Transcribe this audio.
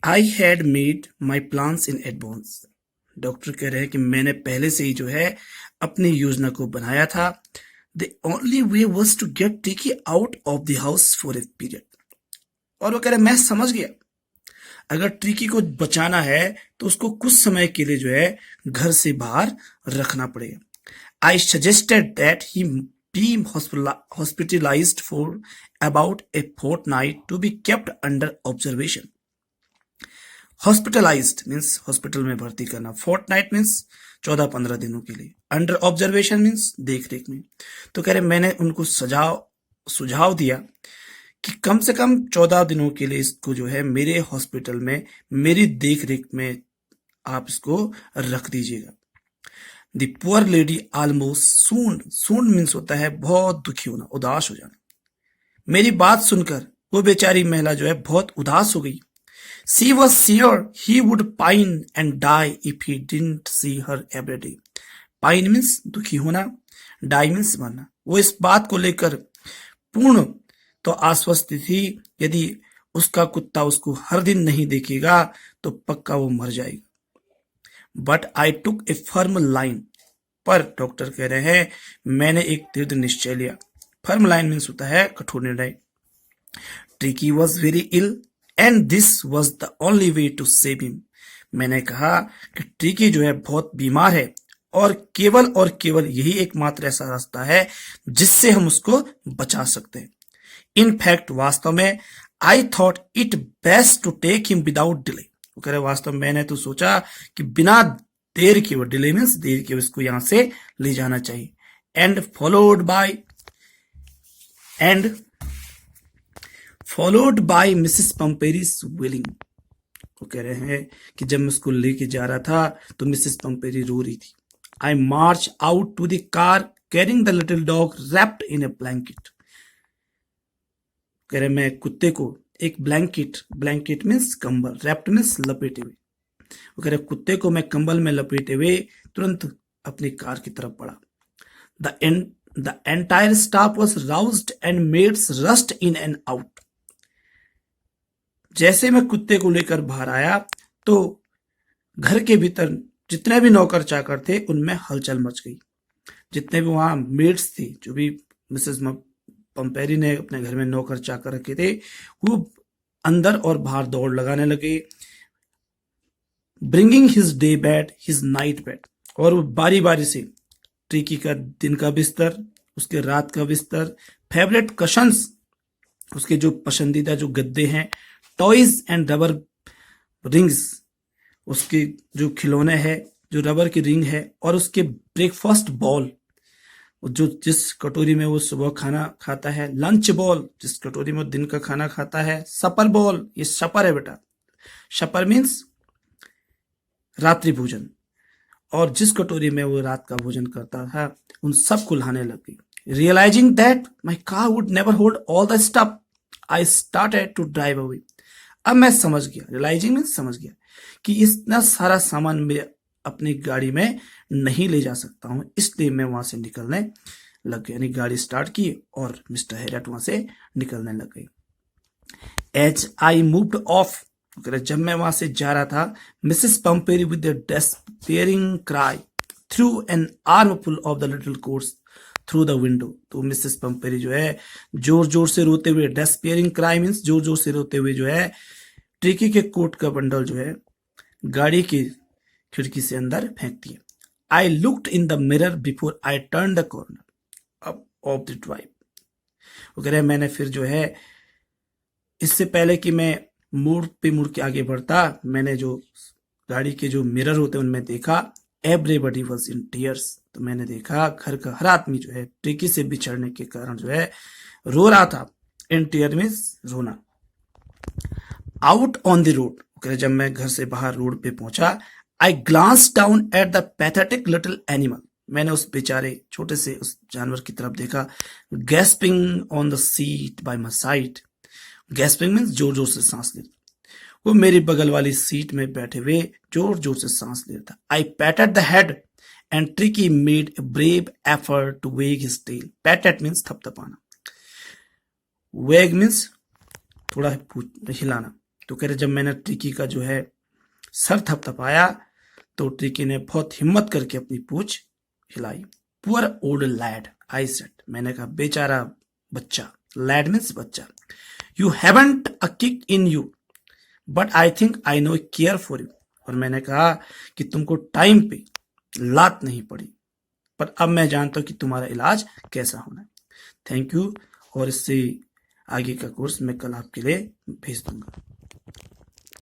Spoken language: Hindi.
I had made my plans in advance. Doctor कह रहे हैं कि मैंने पहले से ही जो है अपनी योजना को बनाया था। The only way was to get Tiki out of the house for a period. और वो कह रहे मैं समझ गया, अगर ट्रिकी को बचाना है तो उसको कुछ समय के लिए जो है घर से बाहर रखना पड़ेगा। I suggested that he be hospitalised for about a fortnight to be kept under observation. Hospitalised means hospital में भर्ती करना, फोर्टनाइट मीन्स 14-15 दिनों के लिए, अंडर ऑब्जर्वेशन मीन्स देख रेख में। तो कह रहे मैंने उनको सुझाव दिया कि कम से कम 14 दिनों के लिए इसको जो है मेरे हॉस्पिटल में मेरी देख रेख में आप इसको रख दीजिएगा। The poor lady almost soon means होता है बहुत दुखी होना, उदास हो जाना। मेरी बात सुनकर वो बेचारी महिला जो है बहुत उदास हो गई। She was sure he would pine and die if he didn't see her every day. Pine means दुखी होना, die means मरना। वो इस बात को लेकर पूर्ण तो आश्वस्त थी, यदि उसका कुत्ता उसको हर दिन नहीं देखेगा तो पक्का वो मर जाएगा। But I took A firm line, पर डॉक्टर कह रहे हैं मैंने एक दृढ़ निश्चय लिया। फर्म लाइन मीन्स होता है कठोर निर्णय। Tricki was very ill and this was the only way to save him. मैंने कहा कि ट्रिकी जो है बहुत बीमार है और केवल यही एकमात्र ऐसा रास्ता है जिससे हम उसको बचा सकते हैं। इनफैक्ट वास्तव में I thought it best to take him without delay. वो कह रहे वास्तव में मैंने तो सोचा कि बिना देर के, वो डिले मीन्स देर के, उसको यहां से ले जाना चाहिए। And followed by Mrs Pumphrey's wailing. वो कह रहे हैं कि जब मैं उसको लेके जा रहा था तो मिसेस पंपेरी रो रही थी। I march out to the car carrying the little dog wrapped in a blanket. कह रहे मैं कुत्ते को एक ब्लैंकेट मीन्स कंबल, रैप्ड मीन्स लपेटे हुए। वो कह रहे कुत्ते को मैं कंबल में लपेटे हुए तुरंत अपनी कार की तरफ बढ़ा। The entire staff was roused and maids rushed in and out. जैसे मैं कुत्ते को लेकर बाहर आया तो घर के भीतर जितने भी नौकर चाकर थे उनमें हलचल मच गई। जितने भी वहां मेड्स थी, जो भी मिसेस पंपेरी ने अपने घर में नौकर चाकर रखे थे, वो अंदर और बाहर दौड़ लगाने लगे। Bringing his day bed, his night bed, और वो बारी बारी से ट्रिकी का दिन का बिस्तर, उसके रात का बिस्तर, फेवरेट कशंस, उसके जो पसंदीदा जो गद्दे हैं, टॉयज एंड रबर रिंग्स, उसके जो खिलौने हैं, जो रबर की रिंग है, और उसके ब्रेकफास्ट बॉल, जो जिस कटोरी में वो सुबह खाना खाता है, लंच बॉल, जिस कटोरी में वो दिन का खाना खाता है, सपर बॉल, ये सपर है बेटा, सपर मीन्स रात्रि भोजन, और जिस कटोरी में वो रात का भोजन करता था उन सब को लाने लग गई। Realising that my car would never hold all the stuff, I started to drive away. अब मैं समझ गया, रियलाइजिंग में समझ गया कि इतना सारा सामान मैं अपनी गाड़ी में नहीं ले जा सकता हूं, इसलिए मैं वहां से निकलने लग गया। यानी गाड़ी स्टार्ट की और मिस्टर हैरियट वहां से निकलने लग गई। एज आई मूव्ड ऑफ, जब मैं वहां से जा रहा था, Mrs Pumphrey with the despairing cry through an armful of the little coats through the window. तो मिसेस पंपेरी जो है जोर जोर से रोते हुए, डेस्पेयरिंग क्राई मीन्स जोर जोर से रोते हुए जो है ट्रिकी के कोट का बंडल जो है गाड़ी की खिड़की से अंदर फेंक दिया। I looked in the mirror before I turn the corner up of the drive. वो कह रहे मैंने फिर जो है इससे पहले कि मैं मुड़ के आगे बढ़ता, मैंने जो गाड़ी के जो मिरर होते हैं उनमें देखा, एवरीबॉडी वाज इन टीयर्स। तो मैंने देखा घर का हर आदमी जो है ट्रिकी से बिछड़ने के कारण जो है रो रहा था। इन टीयर मीन्स रोना। आउट ऑन द रोड, जब मैं घर से बाहर रोड पे पहुंचा, I glance down at the pathetic little animal. मैंने उस बेचारे छोटे से उस जानवर की तरफ देखा। Gasping on the seat by my side, gasping means जोर जोर से सांस लेता। वो मेरी बगल वाली सीट में बैठे हुए जोर जोर से सांस ले रहा था। I patted the head and Tricki made a brave effort to wag his tail. Patted means थपथपाना, वेग मीन्स थोड़ा हिलाना, तो कह रहे जब मैंने ट्रिकी का जो है सर थपथपाया तो ट्रिकी ने बहुत हिम्मत करके अपनी पूंछ हिलाई। Poor old lad I said, मैंने कहा बेचारा बच्चा, लैड मीन्स बच्चा, you haven't a kick in you but I think I know care for you. और मैंने कहा कि तुमको टाइम पे लात नहीं पड़ी, पर अब मैं जानता हूं कि तुम्हारा इलाज कैसा होना है। Thank you. और इससे आगे का कोर्स मैं कल आपके लिए भेज दूंगा।